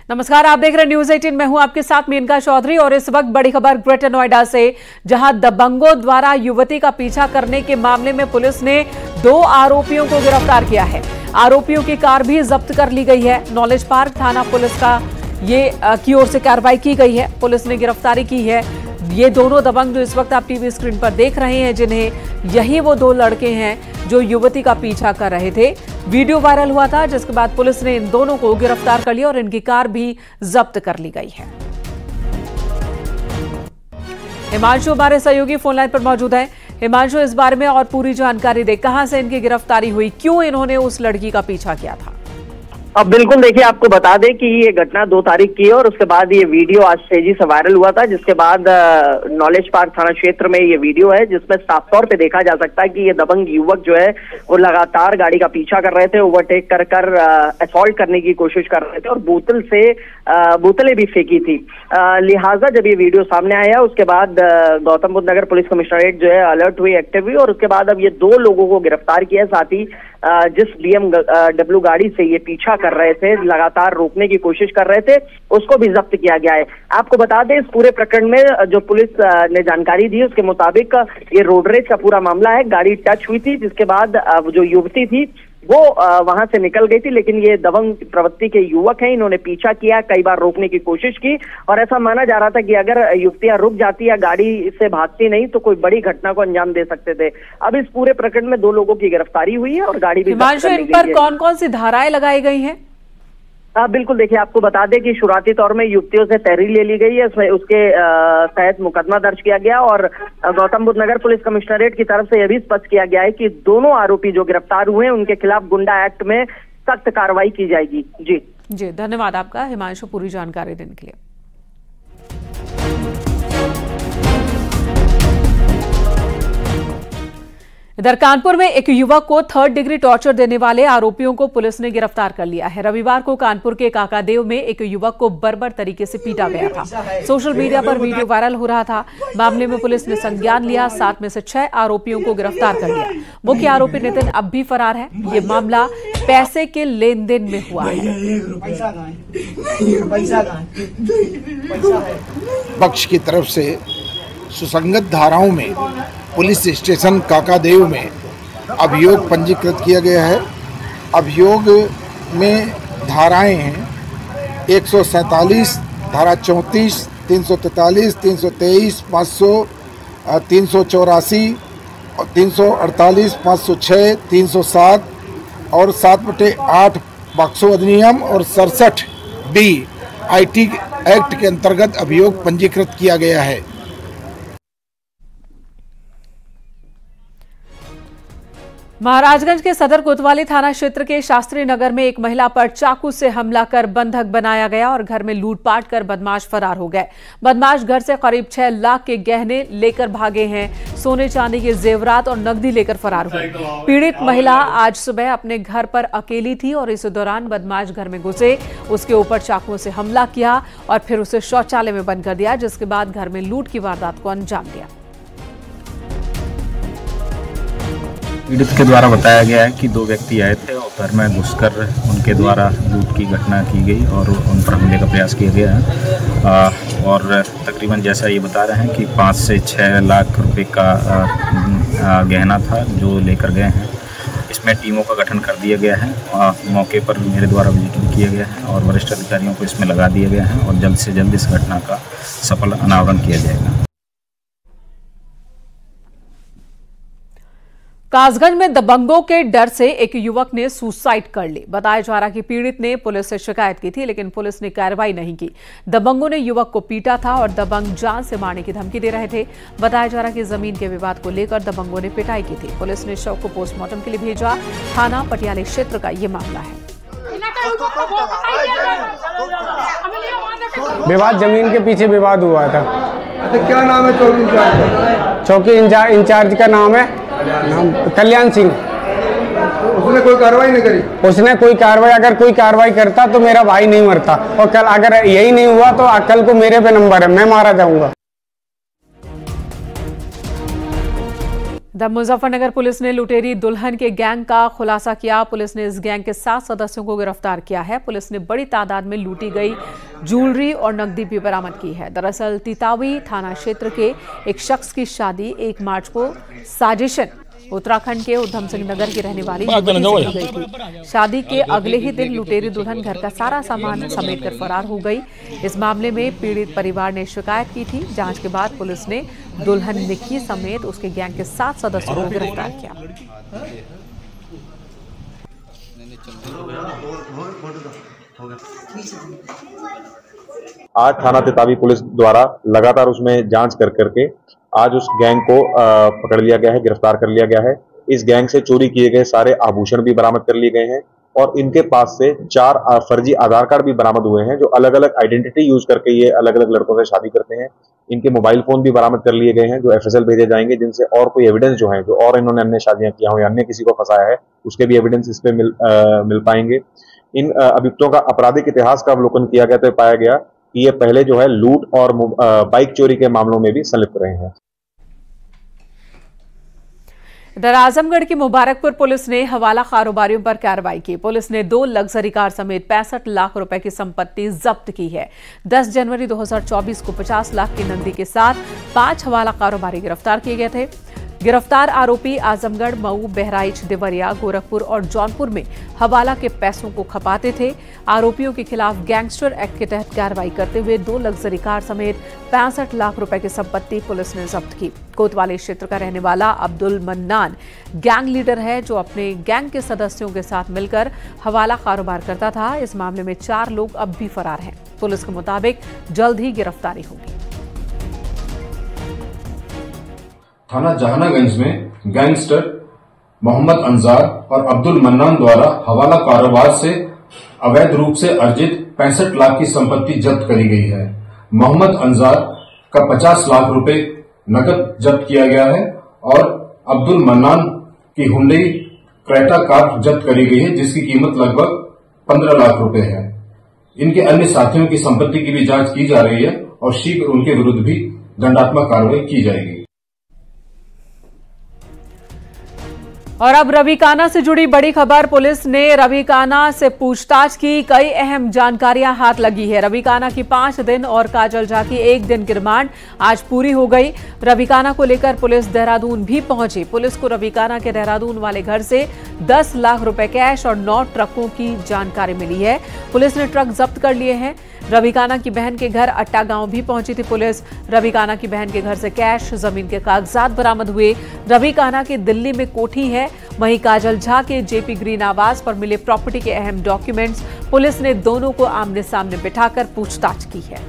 नमस्कार, आप देख रहे हैं न्यूज 18। मैं हूं आपके साथ मेनका चौधरी और इस वक्त बड़ी खबर ग्रेटर नोएडा से, जहां दबंगों द्वारा युवती का पीछा करने के मामले में पुलिस ने 2 आरोपियों को गिरफ्तार किया है। आरोपियों की कार भी जब्त कर ली गई है। नॉलेज पार्क थाना पुलिस का की ओर से कार्रवाई की गई है। पुलिस ने गिरफ्तारी की है। ये दोनों दबंग जो इस वक्त आप टीवी स्क्रीन पर देख रहे हैं, जिन्हें यही वो 2 लड़के हैं जो युवती का पीछा कर रहे थे। वीडियो वायरल हुआ था, जिसके बाद पुलिस ने इन दोनों को गिरफ्तार कर लिया और इनकी कार भी जब्त कर ली गई है। हिमांशु हमारे सहयोगी फोन लाइन पर मौजूद है। हिमांशु, इस बारे में और पूरी जानकारी दे, कहां से इनकी गिरफ्तारी हुई, क्यों इन्होंने उस लड़की का पीछा किया था? अब बिल्कुल देखिए, आपको बता दें कि ये घटना 2 तारीख की है और उसके बाद ये वीडियो आज तेजी से वायरल हुआ था, जिसके बाद नॉलेज पार्क थाना क्षेत्र में ये वीडियो है, जिसमें साफ तौर पे देखा जा सकता है कि ये दबंग युवक जो है वो लगातार गाड़ी का पीछा कर रहे थे, ओवरटेक कर असॉल्ट करने की कोशिश कर रहे थे और बोतलें भी फेंकी थी। लिहाजा जब ये वीडियो सामने आया, उसके बाद गौतम बुद्ध नगर पुलिस कमिश्नरेट जो है अलर्ट हुई, एक्टिव हुई और उसके बाद अब ये 2 लोगों को गिरफ्तार किया। साथ ही जिस BMW गाड़ी से ये पीछा कर रहे थे, लगातार रोकने की कोशिश कर रहे थे, उसको भी जब्त किया गया है। आपको बता दें, इस पूरे प्रकरण में जो पुलिस ने जानकारी दी उसके मुताबिक ये रोड रेज का पूरा मामला है। गाड़ी टच हुई थी, जिसके बाद जो युवती थी वो वहां से निकल गई थी, लेकिन ये दबंग प्रवृत्ति के युवक हैं, इन्होंने पीछा किया, कई बार रोकने की कोशिश की और ऐसा माना जा रहा था कि अगर युवतियां रुक जाती या गाड़ी से भागती नहीं तो कोई बड़ी घटना को अंजाम दे सकते थे। अब इस पूरे प्रकरण में 2 लोगों की गिरफ्तारी हुई है और गाड़ी भी इन पर कौन कौन सी धाराएं लगाई गई हैं? बिल्कुल देखिए, आपको बता दें कि शुरुआती तौर में युवतियों से तहरीर ले ली गई है, उसके तहत मुकदमा दर्ज किया गया और गौतम बुद्ध नगर पुलिस कमिश्नरेट की तरफ से यह भी स्पष्ट किया गया है कि दोनों आरोपी जो गिरफ्तार हुए हैं उनके खिलाफ गुंडा एक्ट में सख्त कार्रवाई की जाएगी। जी धन्यवाद आपका हिमांशु, पूरी जानकारी देने के लिए। इधर कानपुर में एक युवक को 3rd डिग्री टॉर्चर देने वाले आरोपियों को पुलिस ने गिरफ्तार कर लिया है। रविवार को कानपुर के काकादेव में एक युवक को बर्बर तरीके से पीटा गया था। सोशल मीडिया पर वीडियो वायरल हो रहा था। मामले में पुलिस ने संज्ञान लिया, 7 में से 6 आरोपियों को गिरफ्तार कर लिया। मुख्य आरोपी नितिन अब भी फरार है। ये मामला पैसे के लेन देन में हुआ है। पक्ष की तरफ से सुसंगत धाराओं में पुलिस स्टेशन काकादेव में अभियोग पंजीकृत किया गया है। अभियोग में धाराएं हैं 147, धारा 34, 343, 323, 500, 384, 348, 506, 307 और 7/8 पॉक्सो अधिनियम और 67B IT एक्ट के अंतर्गत अभियोग पंजीकृत किया गया है। महाराजगंज के सदर कोतवाली थाना क्षेत्र के शास्त्री नगर में एक महिला पर चाकू से हमला कर बंधक बनाया गया और घर में लूटपाट कर बदमाश फरार हो गए। बदमाश घर से करीब 6 लाख के गहने लेकर भागे हैं। सोने चांदी के जेवरात और नकदी लेकर फरार हुए। पीड़ित महिला आज सुबह अपने घर पर अकेली थी और इस दौरान बदमाश घर में घुसे, उसके ऊपर चाकुओं से हमला किया और फिर उसे शौचालय में बंद कर दिया, जिसके बाद घर में लूट की वारदात को अंजाम दिया। पीड़ित के द्वारा बताया गया है कि 2 व्यक्ति आए थे और घर में घुसकर उनके द्वारा लूट की घटना की गई और उन पर हमले का प्रयास किया गया है। और तकरीबन जैसा ये बता रहे हैं कि 5 से 6 लाख रुपए का गहना था जो लेकर गए हैं। इसमें टीमों का गठन कर दिया गया है। मौके पर मेरे द्वारा विजिट भी किया गया है और वरिष्ठ अधिकारियों को इसमें लगा दिया गया है और जल्द से जल्द इस घटना का सफल अनावरण किया जाएगा। कासगंज में दबंगों के डर से एक युवक ने सुसाइड कर ली। बताया जा रहा कि पीड़ित ने पुलिस से शिकायत की थी, लेकिन पुलिस ने कार्रवाई नहीं की। दबंगों ने युवक को पीटा था और दबंग जान से मारने की धमकी दे रहे थे। बताया जा रहा कि जमीन के विवाद को लेकर दबंगों ने पिटाई की थी। पुलिस ने शव को पोस्टमार्टम के लिए भेजा। थाना पटियाले क्षेत्र का ये मामला है। विवाद जमीन के पीछे विवाद हुआ था। क्या नाम है चौकी इंचार्ज? चौकी इंचार्ज का नाम है कल्याण सिंह। उसने कोई कार्रवाई नहीं करी? उसने कोई कार्रवाई, अगर कोई कार्रवाई करता तो मेरा भाई नहीं मरता और कल अगर यही नहीं हुआ तो कल को मेरे पे नंबर है, मैं मारा जाऊंगा। मुजफ्फरनगर पुलिस ने लुटेरी दुल्हन के गैंग का खुलासा किया। पुलिस ने इस गैंग के 7 सदस्यों को गिरफ्तार किया है। पुलिस ने बड़ी तादाद में लूटी गई ज्वेलरी और नकदी भी बरामद की है। दरअसल तितावी थाना क्षेत्र के एक शख्स की शादी 1 मार्च को साजिशन उत्तराखंड के उधम सिंह नगर की रहने वाली युवती से की गई थी। शादी के अगले ही दिन लुटेरी दुल्हन घर का सारा सामान समेटकर फरार हो गई। इस मामले में पीड़ित परिवार ने शिकायत की थी। जांच के बाद पुलिस ने दुल्हन निक्की समेत उसके गैंग के 7 सदस्यों को गिरफ्तार किया। आज थाना तितावी पुलिस द्वारा लगातार उसमें जांच कर करके आज उस गैंग को पकड़ लिया गया है, गिरफ्तार कर लिया गया है। इस गैंग से चोरी किए गए सारे आभूषण भी बरामद कर लिए गए हैं और इनके पास से 4 फर्जी आधार कार्ड भी बरामद हुए हैं, जो अलग अलग आइडेंटिटी यूज करके ये अलग अलग लड़कों से शादी करते हैं। इनके मोबाइल फोन भी बरामद कर लिए गए हैं, जो FSL भेजे जाएंगे, जिनसे और कोई एविडेंस जो है, जो और इन्होंने अन्य शादियां किया हो या अन्य किसी को फंसाया है, उसके भी एविडेंस इस पे मिल पाएंगे। इन अभियुक्तों का आपराधिक इतिहास का अवलोकन किया गया तो पाया गया कि ये पहले जो है लूट और बाइक चोरी के मामलों में भी संलिप्त रहे हैं। इधर आजमगढ़ की मुबारकपुर पुलिस ने हवाला कारोबारियों पर कार्रवाई की। पुलिस ने 2 लग्जरी कार समेत 65 लाख रुपए की संपत्ति जब्त की है। 10 जनवरी 2024 को 50 लाख की नकदी के साथ 5 हवाला कारोबारी गिरफ्तार किए गए थे। गिरफ्तार आरोपी आजमगढ़, मऊ, बहराइच, देवरिया, गोरखपुर और जौनपुर में हवाला के पैसों को खपाते थे। आरोपियों के खिलाफ गैंगस्टर एक्ट के तहत कार्रवाई करते हुए 2 लग्जरी कार समेत 65 लाख रुपए की संपत्ति पुलिस ने जब्त की। कोतवाली क्षेत्र का रहने वाला अब्दुल मन्नान गैंग लीडर है, जो अपने गैंग के सदस्यों के साथ मिलकर हवाला कारोबार करता था। इस मामले में 4 लोग अब भी फरार हैं। पुलिस के मुताबिक जल्द ही गिरफ्तारी होगी। थाना जहानागंज में गैंगस्टर मोहम्मद अंजार और अब्दुल मन्नान द्वारा हवाला कारोबार से अवैध रूप से अर्जित 65 लाख की संपत्ति जब्त करी गई है। मोहम्मद अंजार का 50 लाख रुपए नकद जब्त किया गया है और अब्दुल मन्नान की हुंडई क्रेटा कार जब्त करी गई है, जिसकी कीमत लगभग 15 लाख रुपए है। इनके अन्य साथियों की संपत्ति की भी जांच की जा रही है और शीघ्र उनके विरुद्ध भी दंडात्मक कार्रवाई की जाएगी। और अब रविकाना से जुड़ी बड़ी खबर। पुलिस ने रविकाना से पूछताछ की, कई अहम जानकारियां हाथ लगी है। रविकाना की 5 दिन और काजल झा की 1 दिन की रिमांड आज पूरी हो गई। रविकाना को लेकर पुलिस देहरादून भी पहुंची। पुलिस को रविकाना के देहरादून वाले घर से 10 लाख रुपए कैश और 9 ट्रकों की जानकारी मिली है। पुलिस ने ट्रक जब्त कर लिए हैं। रविकाना की बहन के घर अट्टा गांव भी पहुंची थी पुलिस। रविकाना की बहन के घर से कैश, जमीन के कागजात बरामद हुए। रविकाना की दिल्ली में कोठी है, वहीं काजल झा के JP ग्रीन आवास पर मिले प्रॉपर्टी के अहम डॉक्यूमेंट्स। पुलिस ने दोनों को आमने सामने बिठाकर पूछताछ की है।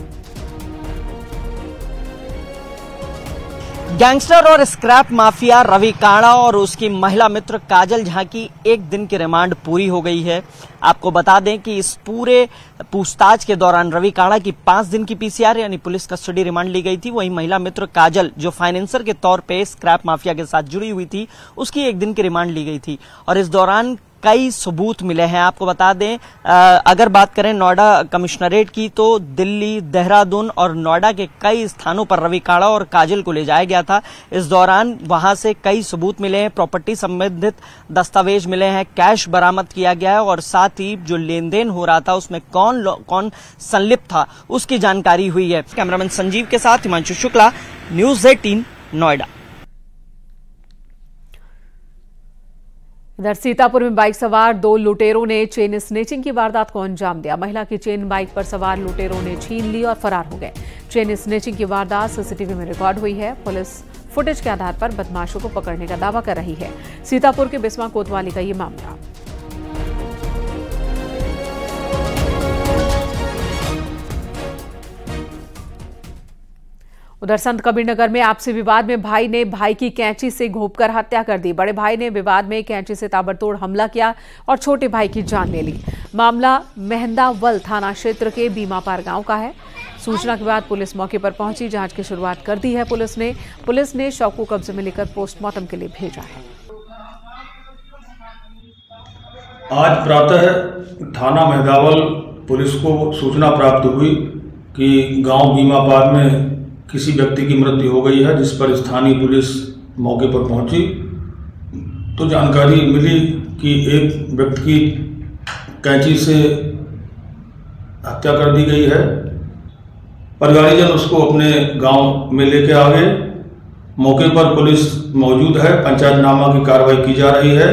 गैंगस्टर और स्क्रैप माफिया रविकाना और उसकी महिला मित्र काजल झा की 1 दिन की रिमांड पूरी हो गई है। आपको बता दें कि इस पूरे पूछताछ के दौरान रविकाना की 5 दिन की PCR यानी पुलिस कस्टडी रिमांड ली गई थी। वहीं महिला मित्र काजल, जो फाइनेंसर के तौर पे स्क्रैप माफिया के साथ जुड़ी हुई थी, उसकी 1 दिन की रिमांड ली गई थी। और इस दौरान कई सबूत मिले हैं। आपको बता दें, अगर बात करें नोएडा कमिश्नरेट की, तो दिल्ली, देहरादून और नोएडा के कई स्थानों पर रविकाना और काजल को ले जाया गया था। इस दौरान वहां से कई सबूत मिले हैं, प्रॉपर्टी संबंधित दस्तावेज मिले हैं, कैश बरामद किया गया है और साथ ही जो लेन देन हो रहा था उसमें कौन संलिप्त था उसकी जानकारी हुई है। कैमरामैन संजीव के साथ हिमांशु शुक्ला, न्यूज़ 18 नोएडा। इधर सीतापुर में बाइक सवार 2 लुटेरों ने चेन स्नेचिंग की वारदात को अंजाम दिया। महिला की चेन बाइक पर सवार लुटेरों ने छीन ली और फरार हो गए। चेन स्नेचिंग की वारदात CCTV में रिकॉर्ड हुई है। पुलिस फुटेज के आधार पर बदमाशों को पकड़ने का दावा कर रही है। सीतापुर के बिस्वा कोतवाली का ये मामला। उधर संत कबीरनगर में आपसी विवाद में भाई ने भाई की कैंची से घोंपकर हत्या कर दी। बड़े भाई ने विवाद में कैंची से ताबड़तोड़ हमला किया और छोटे भाई की जान ले ली। मामला मेहंदावल थाना क्षेत्र के बीमापार गांव का है। सूचना के बाद पुलिस मौके पर पहुंची, जांच की शुरुआत कर दी है। पुलिस ने शव को कब्जे में लेकर पोस्टमार्टम के लिए भेजा है। आज प्रातः थाना मेहंदावल पुलिस को सूचना प्राप्त हुई कि गांव बीमापार में किसी व्यक्ति की मृत्यु हो गई है, जिस पर स्थानीय पुलिस मौके पर पहुंची तो जानकारी मिली कि एक व्यक्ति की कैंची से हत्या कर दी गई है। परिवारजन उसको अपने गांव में लेके आ गए। मौके पर पुलिस मौजूद है, पंचायतनामा की कार्रवाई की जा रही है।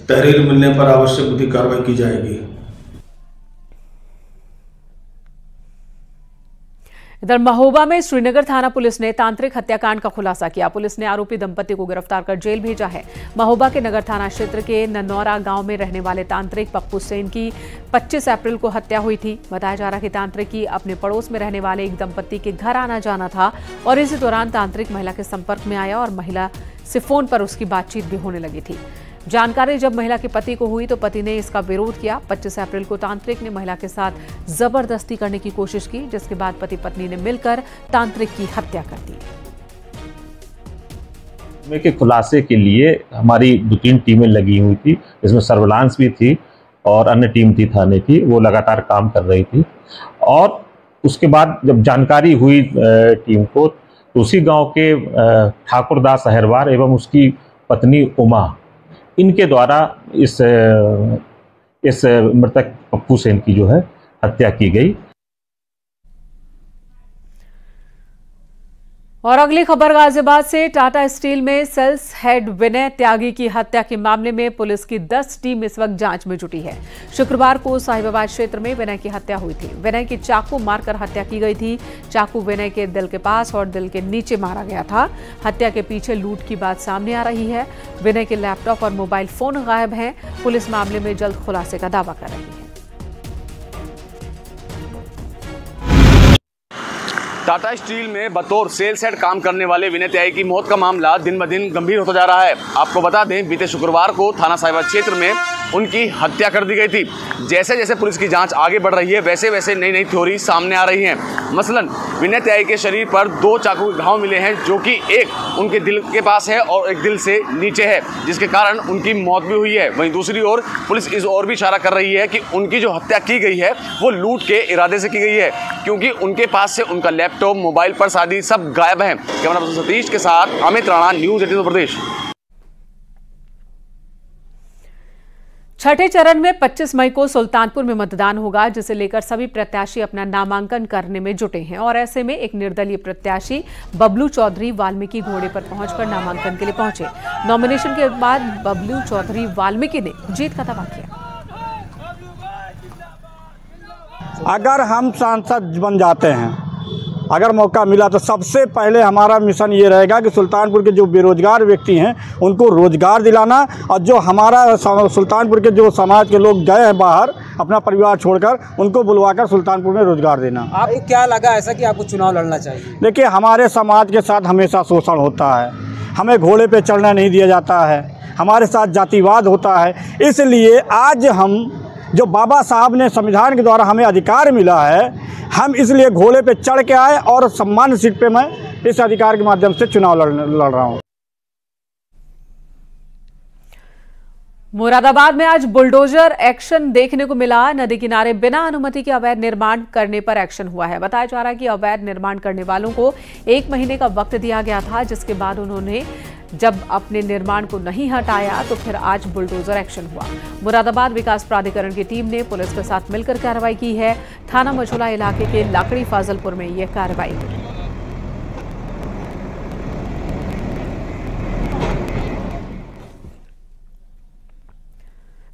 तहरीर मिलने पर आवश्यक विधिक कार्रवाई की जाएगी। इधर महोबा में श्रीनगर थाना पुलिस ने तांत्रिक हत्याकांड का खुलासा किया। पुलिस ने आरोपी दंपति को गिरफ्तार कर जेल भेजा है। महोबा के नगर थाना क्षेत्र के ननौरा गांव में रहने वाले तांत्रिक पप्पू सेन की 25 अप्रैल को हत्या हुई थी। बताया जा रहा कि तांत्रिक की अपने पड़ोस में रहने वाले एक दंपति के घर आना जाना था और इसी दौरान तांत्रिक महिला के संपर्क में आया और महिला से फोन पर उसकी बातचीत भी होने लगी थी। जानकारी जब महिला के पति को हुई तो पति ने इसका विरोध किया। 25 अप्रैल को तांत्रिक ने महिला के साथ जबरदस्ती करने की कोशिश की, जिसके बाद पति पत्नी ने मिलकर तांत्रिक की हत्या कर दी। के खुलासे के लिए हमारी 2-3 टीमें लगी हुई थी, इसमें सर्विलांस भी थी और अन्य टीम थी थाने की, वो लगातार काम कर रही थी। और उसके बाद जब जानकारी हुई टीम को तो उसी गांव के ठाकुरदास अहरवार एवं उसकी पत्नी उमा, इनके द्वारा इस मृतक पप्पू सेन की जो है हत्या की गई। और अगली खबर गाजियाबाद से। टाटा स्टील में सेल्स हेड विनय त्यागी की हत्या के मामले में पुलिस की 10 टीम इस वक्त जांच में जुटी है। शुक्रवार को साहिबाबाद क्षेत्र में विनय की हत्या हुई थी। विनय की चाकू मारकर हत्या की गई थी। चाकू विनय के दिल के पास और दिल के नीचे मारा गया था। हत्या के पीछे लूट की बात सामने आ रही है। विनय के लैपटॉप और मोबाइल फोन गायब हैं। पुलिस मामले में जल्द खुलासे का दावा कर रही है। टाटा स्टील में बतौर सेल्स हेड काम करने वाले विनय त्यागी की मौत का मामला दिन ब दिन गंभीर होता जा रहा है। आपको बता दें, बीते शुक्रवार को थाना साहिबाबाद क्षेत्र में उनकी हत्या कर दी गई थी। जैसे जैसे पुलिस की जांच आगे बढ़ रही है वैसे वैसे नई नई थ्योरी सामने आ रही हैं। मसलन विनय त्यागी के शरीर पर 2 चाकू के घाव मिले हैं, जो कि एक उनके दिल के पास है और एक दिल से नीचे है, जिसके कारण उनकी मौत भी हुई है। वहीं दूसरी ओर पुलिस इस ओर भी इशारा कर रही है कि उनकी जो हत्या की गई है वो लूट के इरादे से की गई है, क्योंकि उनके पास से उनका लैपटॉप, मोबाइल पर्स आदि सब गायब हैं। कैमरा पर्सन सतीश के साथ अमित राणा, न्यूज़ 18 उत्तर प्रदेश। छठे चरण में 25 मई को सुल्तानपुर में मतदान होगा, जिसे लेकर सभी प्रत्याशी अपना नामांकन करने में जुटे हैं। और ऐसे में एक निर्दलीय प्रत्याशी बबलू चौधरी वाल्मीकि घोड़े पर पहुंचकर नामांकन के लिए पहुंचे। नॉमिनेशन के बाद बबलू चौधरी वाल्मीकि ने जीत का दावा किया। अगर हम सांसद बन जाते हैं, अगर मौका मिला तो सबसे पहले हमारा मिशन ये रहेगा कि सुल्तानपुर के जो बेरोजगार व्यक्ति हैं उनको रोजगार दिलाना, और जो हमारा सुल्तानपुर के जो समाज के लोग गए हैं बाहर अपना परिवार छोड़कर, उनको बुलवाकर सुल्तानपुर में रोजगार देना। आपको क्या लगा ऐसा कि आपको चुनाव लड़ना चाहिए? देखिए, हमारे समाज के साथ हमेशा शोषण होता है, हमें घोड़े पे चढ़ना नहीं दिया जाता है, हमारे साथ जातिवाद होता है। इसलिए आज हम जो बाबा साहब ने संविधान के द्वारा हमें अधिकार मिला है, हम इसलिए घोड़े पे चढ़ के आए और सम्मान सीट पे मैं इस अधिकार के माध्यम से चुनाव लड़ रहा हूं। मुरादाबाद में आज बुलडोजर एक्शन देखने को मिला। नदी किनारे बिना अनुमति के अवैध निर्माण करने पर एक्शन हुआ है। बताया जा रहा है कि अवैध निर्माण करने वालों को 1 महीने का वक्त दिया गया था, जिसके बाद उन्होंने जब अपने निर्माण को नहीं हटाया तो फिर आज बुलडोजर एक्शन हुआ। मुरादाबाद विकास प्राधिकरण की टीम ने पुलिस के साथ मिलकर कार्रवाई की है। थाना मझोला इलाके के लाकड़ी फाजलपुर में यह कार्रवाई हुई।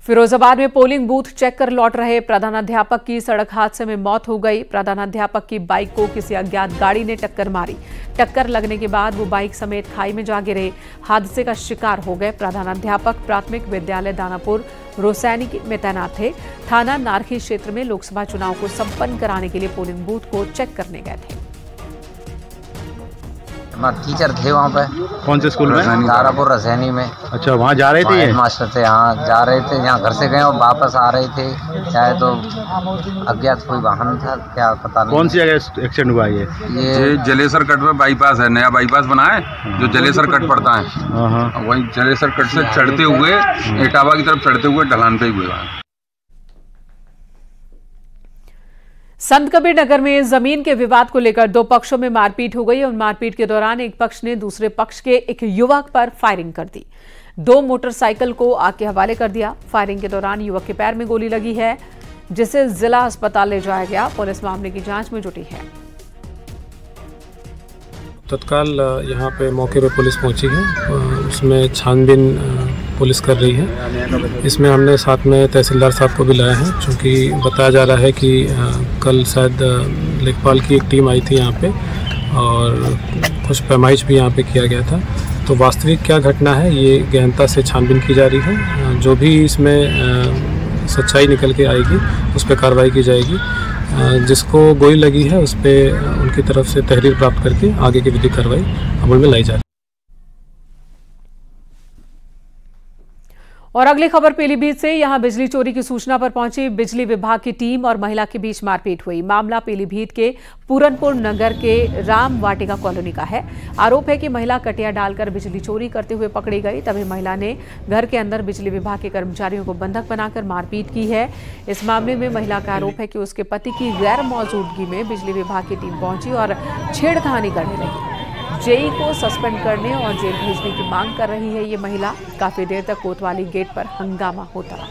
फिरोजाबाद में पोलिंग बूथ चेक कर लौट रहे प्रधानाध्यापक की सड़क हादसे में मौत हो गई। प्रधानाध्यापक की बाइक को किसी अज्ञात गाड़ी ने टक्कर मारी। टक्कर लगने के बाद वो बाइक समेत खाई में जा गिरे। हादसे का शिकार हो गए। प्रधानाध्यापक प्राथमिक विद्यालय दानापुर रोसैनी में तैनात थे। थाना नारखी क्षेत्र में लोकसभा चुनाव को संपन्न कराने के लिए पोलिंग बूथ को चेक करने गए थे। टीचर थे वहाँ पे। कौन से स्कूल में? दारापुर रसैनी में। अच्छा, वहाँ जा रहे थे? मास्टर थे, हाँ जा रहे थे, यहाँ घर से गए और वापस आ रहे थे। चाहे तो अज्ञात कोई वाहन था, क्या पता नहीं। कौन सी जगह एक्सीडेंट हुआ ये जलेसर कट में बाईपास है, नया बाईपास बना है जो जलेसर कट पड़ता है, वही जलेसर कट से चढ़ते हुए इटावा की तरफ चढ़ते हुए ढलान पे हुए। संत कबीर नगर में जमीन के विवाद को लेकर दो पक्षों में मारपीट हो गई और मारपीट के दौरान एक पक्ष ने दूसरे पक्ष के एक युवक पर फायरिंग कर दी। दो मोटरसाइकिल को आग के हवाले कर दिया। फायरिंग के दौरान युवक के पैर में गोली लगी है, जिसे जिला अस्पताल ले जाया गया। पुलिस मामले की जांच में जुटी है। तत्काल यहाँ पे मौके पे पुलिस पहुंची है, उसमें छानबीन पुलिस कर रही है। इसमें हमने साथ में तहसीलदार साहब को भी लाया है, क्योंकि बताया जा रहा है कि कल शायद लेखपाल की एक टीम आई थी यहाँ पे और कुछ पैमाइश भी यहाँ पे किया गया था। तो वास्तविक क्या घटना है ये गहनता से छानबीन की जा रही है। जो भी इसमें सच्चाई निकल के आएगी उस पर कार्रवाई की जाएगी। जिसको गोली लगी है उस पर उनकी तरफ से तहरीर प्राप्त करके आगे की विधिक कार्रवाई अमल में लाई जा रही है। और अगली खबर पीलीभीत से। यहां बिजली चोरी की सूचना पर पहुंची बिजली विभाग की टीम और महिला के बीच मारपीट हुई। मामला पीलीभीत के पूरनपुर नगर के राम वाटिका कॉलोनी का है। आरोप है कि महिला कटिया डालकर बिजली चोरी करते हुए पकड़ी गई। तभी महिला ने घर के अंदर बिजली विभाग के कर्मचारियों को बंधक बनाकर मारपीट की है। इस मामले में महिला का आरोप है कि उसके पति की गैर मौजूदगी में बिजली विभाग की टीम पहुंची और छेड़खानी करने लगी। जेई को सस्पेंड करने और जेल भेजने की मांग कर रही है ये महिला। काफी देर तक कोतवाली गेट पर हंगामा होता रहा।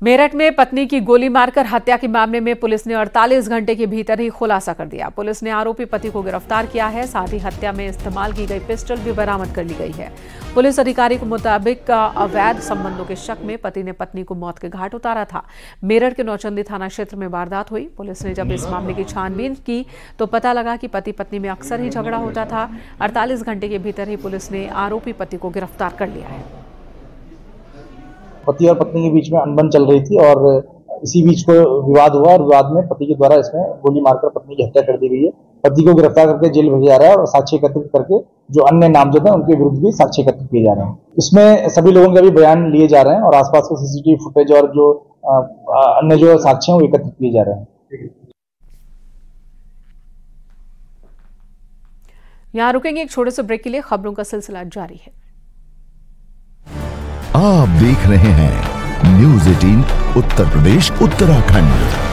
मेरठ में पत्नी की गोली मारकर हत्या के मामले में पुलिस ने 48 घंटे के भीतर ही खुलासा कर दिया। पुलिस ने आरोपी पति को गिरफ्तार किया है। साथ ही हत्या में इस्तेमाल की गई पिस्टल भी बरामद कर ली गई है। पुलिस अधिकारी के मुताबिक अवैध संबंधों के शक में पति ने पत्नी को मौत के घाट उतारा था। मेरठ के नौचंदी थाना क्षेत्र में वारदात हुई। पुलिस ने जब इस मामले की छानबीन की तो पता लगा कि पति पत्नी में अक्सर ही झगड़ा होता था। 48 घंटे के भीतर ही पुलिस ने आरोपी पति को गिरफ्तार कर लिया है। पति और पत्नी के बीच में अनबन चल रही थी और इसी बीच को विवाद हुआ और विवाद में पति के द्वारा इसमें गोली मारकर पत्नी की हत्या कर दी गई है। पति को गिरफ्तार करके जेल भेजा जा रहा है और साक्ष्य एकत्रित करके जो अन्य नामजद हैं उनके विरुद्ध भी साक्ष्य एकत्रित किए जा रहे हैं। इसमें सभी लोगों के भी बयान लिए जा रहे हैं और आसपास के सीसीटीवी फुटेज और जो अन्य जो साक्ष्य हैं वो एकत्रित किए जा रहे हैं। यहाँ रुकेंगे एक छोटे से ब्रेक के लिए। खबरों का सिलसिला जारी है। आप देख रहे हैं न्यूज़ 18 उत्तर प्रदेश उत्तराखंड।